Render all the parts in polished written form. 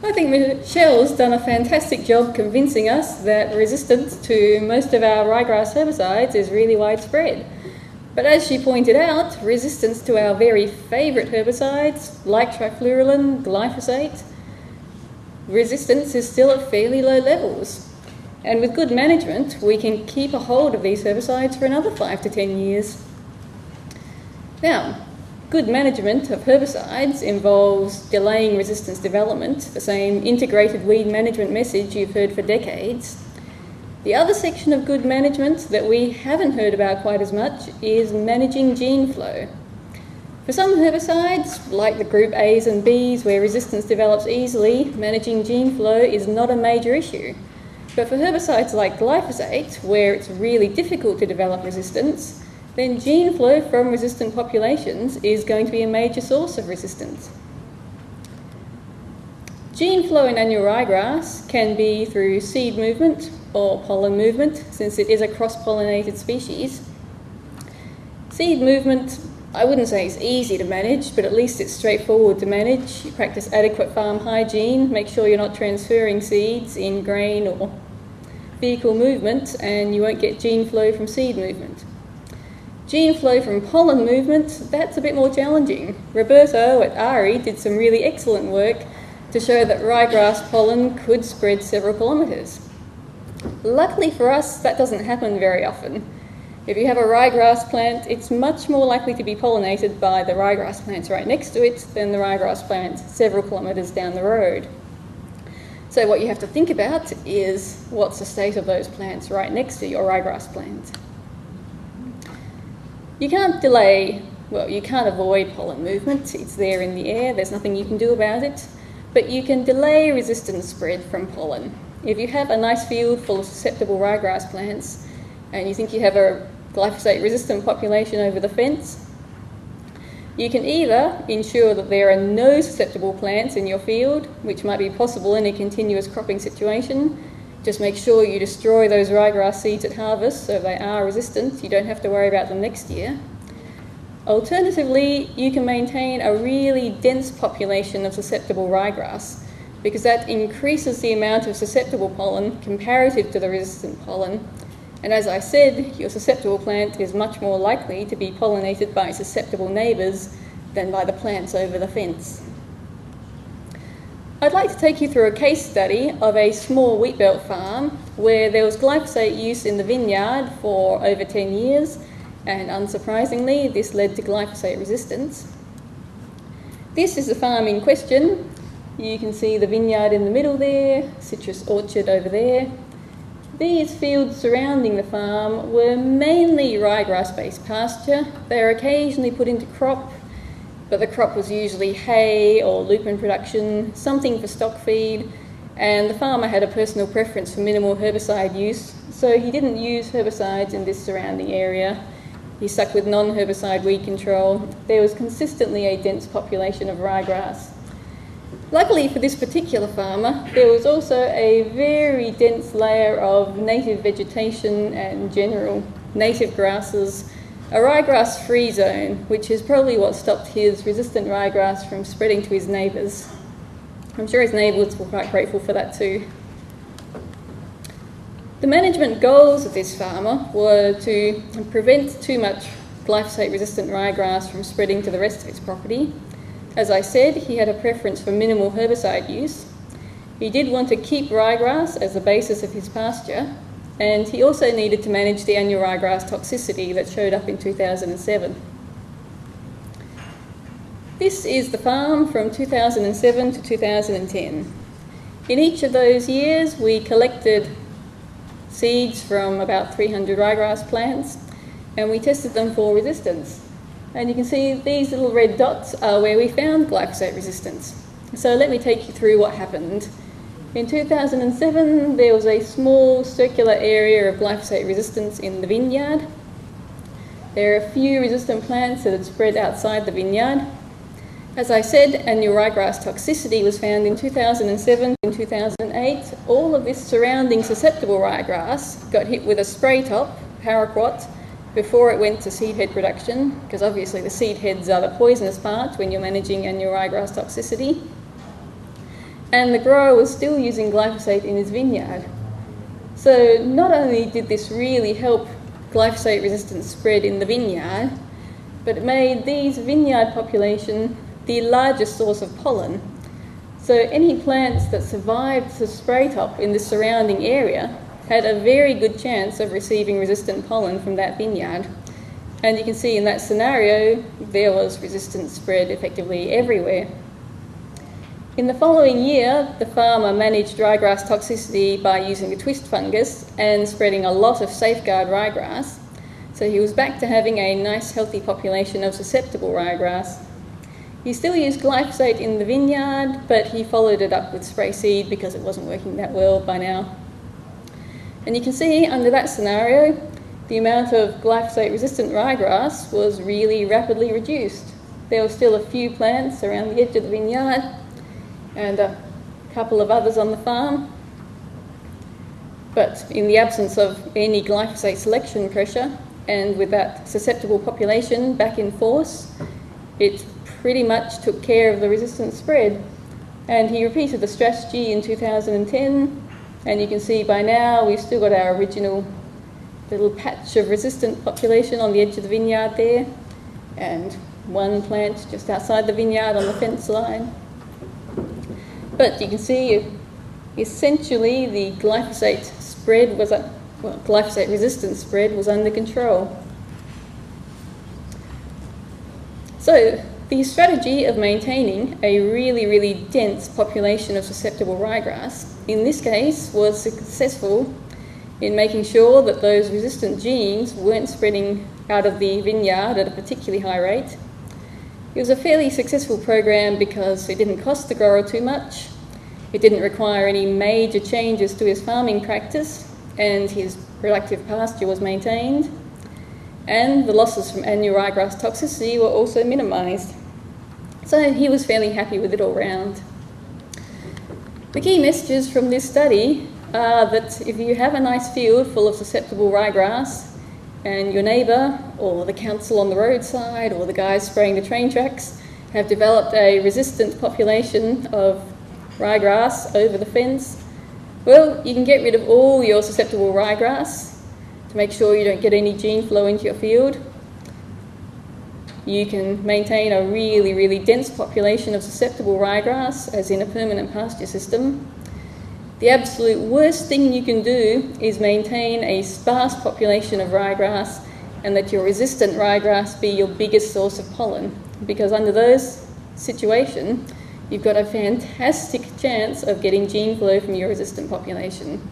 I think Michelle's done a fantastic job convincing us that resistance to most of our ryegrass herbicides is really widespread. But as she pointed out, resistance to our very favourite herbicides, like trifluralin, glyphosate, resistance is still at fairly low levels. And with good management, we can keep a hold of these herbicides for another 5 to 10 years. Now, good management of herbicides involves delaying resistance development, the same integrated weed management message you've heard for decades. The other section of good management that we haven't heard about quite as much is managing gene flow. For some herbicides, like the group A's and B's where resistance develops easily, managing gene flow is not a major issue. But for herbicides like glyphosate, where it's really difficult to develop resistance, then gene flow from resistant populations is going to be a major source of resistance. Gene flow in annual ryegrass can be through seed movement or pollen movement, since it is a cross-pollinated species. Seed movement, I wouldn't say it's easy to manage, but at least it's straightforward to manage. You practice adequate farm hygiene, make sure you're not transferring seeds in grain or vehicle movement, and you won't get gene flow from seed movement. Gene flow from pollen movement, that's a bit more challenging. Roberto at ARI did some really excellent work to show that ryegrass pollen could spread several kilometres. Luckily for us, that doesn't happen very often. If you have a ryegrass plant, it's much more likely to be pollinated by the ryegrass plants right next to it than the ryegrass plants several kilometres down the road. So what you have to think about is what's the state of those plants right next to your ryegrass plant. You can't you can't avoid pollen movement. It's there in the air, there's nothing you can do about it. But you can delay resistance spread from pollen. If you have a nice field full of susceptible ryegrass plants and you think you have a glyphosate-resistant population over the fence, you can either ensure that there are no susceptible plants in your field, which might be possible in a continuous cropping situation. Just make sure you destroy those ryegrass seeds at harvest so they are resistant. You don't have to worry about them next year. Alternatively, you can maintain a really dense population of susceptible ryegrass because that increases the amount of susceptible pollen comparative to the resistant pollen. And as I said, your susceptible plant is much more likely to be pollinated by susceptible neighbours than by the plants over the fence. I'd like to take you through a case study of a small wheatbelt farm where there was glyphosate use in the vineyard for over 10 years, and unsurprisingly, this led to glyphosate resistance. This is the farm in question. You can see the vineyard in the middle there, citrus orchard over there. These fields surrounding the farm were mainly ryegrass-based pasture. They were occasionally put into crop, but the crop was usually hay or lupin production, something for stock feed, and the farmer had a personal preference for minimal herbicide use, so he didn't use herbicides in this surrounding area. He stuck with non-herbicide weed control. There was consistently a dense population of ryegrass. Luckily for this particular farmer, there was also a very dense layer of native vegetation and general native grasses, a ryegrass-free zone, which is probably what stopped his resistant ryegrass from spreading to his neighbours. I'm sure his neighbours were quite grateful for that too. The management goals of this farmer were to prevent too much glyphosate-resistant ryegrass from spreading to the rest of his property. As I said, he had a preference for minimal herbicide use. He did want to keep ryegrass as the basis of his pasture, and he also needed to manage the annual ryegrass toxicity that showed up in 2007. This is the farm from 2007 to 2010. In each of those years, we collected seeds from about 300 ryegrass plants, and we tested them for resistance. And you can see these little red dots are where we found glyphosate resistance. So let me take you through what happened. In 2007, there was a small circular area of glyphosate resistance in the vineyard. There are a few resistant plants that had spread outside the vineyard. As I said, annual ryegrass toxicity was found in 2007 and 2008. All of this surrounding susceptible ryegrass got hit with a spray top, paraquat, before it went to seed head production, because obviously the seed heads are the poisonous part when you're managing annual ryegrass toxicity. and the grower was still using glyphosate in his vineyard. So not only did this really help glyphosate resistance spread in the vineyard, but it made these vineyard population the largest source of pollen. So any plants that survived the spray top in the surrounding area had a very good chance of receiving resistant pollen from that vineyard. And you can see in that scenario, there was resistance spread effectively everywhere. In the following year, the farmer managed ryegrass toxicity by using the twist fungus and spreading a lot of safeguard ryegrass. So he was back to having a nice healthy population of susceptible ryegrass. He still used glyphosate in the vineyard, but he followed it up with spray seed because it wasn't working that well by now. And you can see under that scenario, the amount of glyphosate-resistant ryegrass was really rapidly reduced. There were still a few plants around the edge of the vineyard and a couple of others on the farm. But in the absence of any glyphosate selection pressure, and with that susceptible population back in force, it pretty much took care of the resistance spread. And he repeated the strategy in 2010, and you can see by now we've still got our original little patch of resistant population on the edge of the vineyard there, and one plant just outside the vineyard on the fence line. But you can see essentially the glyphosate spread was glyphosate resistance spread was under control. So the strategy of maintaining a really dense population of susceptible ryegrass, in this case, was successful in making sure that those resistant genes weren't spreading out of the vineyard at a particularly high rate. It was a fairly successful program because it didn't cost the grower too much, it didn't require any major changes to his farming practice, and his productive pasture was maintained, and the losses from annual ryegrass toxicity were also minimised. So he was fairly happy with it all round. The key messages from this study are that if you have a nice field full of susceptible ryegrass and your neighbour or the council on the roadside or the guys spraying the train tracks have developed a resistant population of ryegrass over the fence, well, you can get rid of all your susceptible ryegrass to make sure you don't get any gene flow into your field. You can maintain a really dense population of susceptible ryegrass as in a permanent pasture system. The absolute worst thing you can do is maintain a sparse population of ryegrass and let your resistant ryegrass be your biggest source of pollen, because under those situations, you've got a fantastic chance of getting gene flow from your resistant population.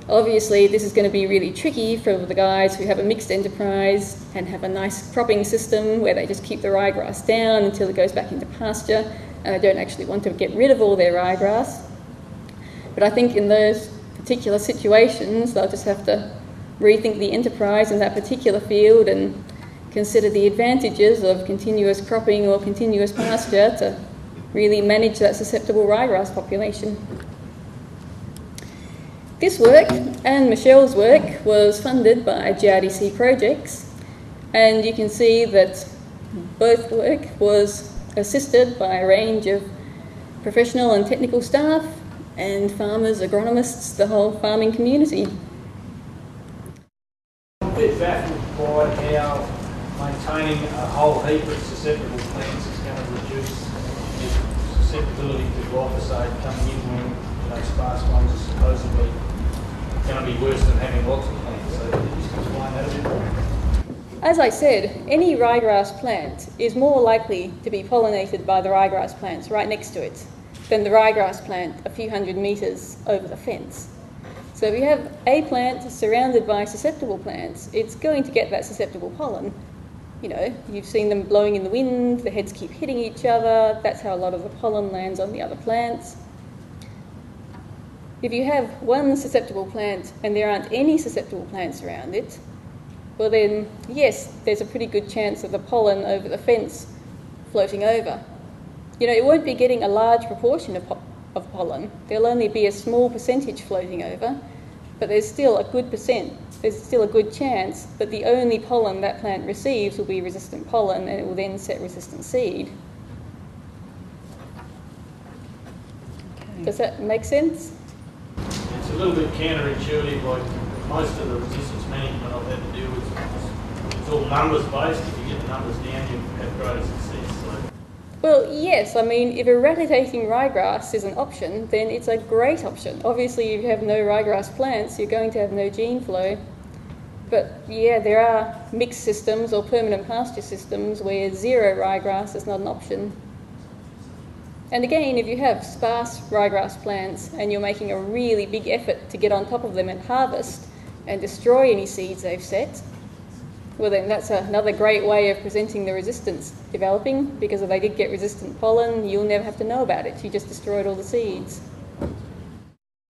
Obviously, this is going to be really tricky for the guys who have a mixed enterprise and have a nice cropping system where they just keep the ryegrass down until it goes back into pasture, and they don't actually want to get rid of all their ryegrass. But I think in those particular situations, they'll just have to rethink the enterprise in that particular field and consider the advantages of continuous cropping or continuous pasture to really manage that susceptible ryegrass population. This work and Michelle's work was funded by GRDC projects, and you can see that both work was assisted by a range of professional and technical staff and farmers, agronomists, the whole farming community. I'm a bit baffled by how maintaining a whole heap of susceptible plants is going to reduce the susceptibility to glyphosate coming in when sparse ones are supposedly going to be worse than having lots of plants. So can you just explain that a bit more? As I said, any ryegrass plant is more likely to be pollinated by the ryegrass plants right next to it than the ryegrass plant a few hundred metres over the fence. So if you have a plant surrounded by susceptible plants, it's going to get that susceptible pollen. You know, you've seen them blowing in the wind, the heads keep hitting each other, that's how a lot of the pollen lands on the other plants. If you have one susceptible plant and there aren't any susceptible plants around it, well then, yes, there's a pretty good chance of the pollen over the fence floating over. You know, it won't be getting a large proportion of pollen. There'll only be a small percentage floating over, but there's still a good chance that the only pollen that plant receives will be resistant pollen, and it will then set resistant seed. Okay. Does that make sense? It's a little bit counterintuitive, like most of the resistance management I've had to do with, it's all numbers based. If you get the numbers down, you have greater success. So. Well, yes, I mean, if eradicating ryegrass is an option, then it's a great option. Obviously, if you have no ryegrass plants, you're going to have no gene flow. But yeah, there are mixed systems or permanent pasture systems where zero ryegrass is not an option. And again, if you have sparse ryegrass plants and you're making a really big effort to get on top of them and harvest and destroy any seeds they've set, well then that's another great way of presenting the resistance developing, because if they did get resistant pollen, you'll never have to know about it. You just destroyed all the seeds.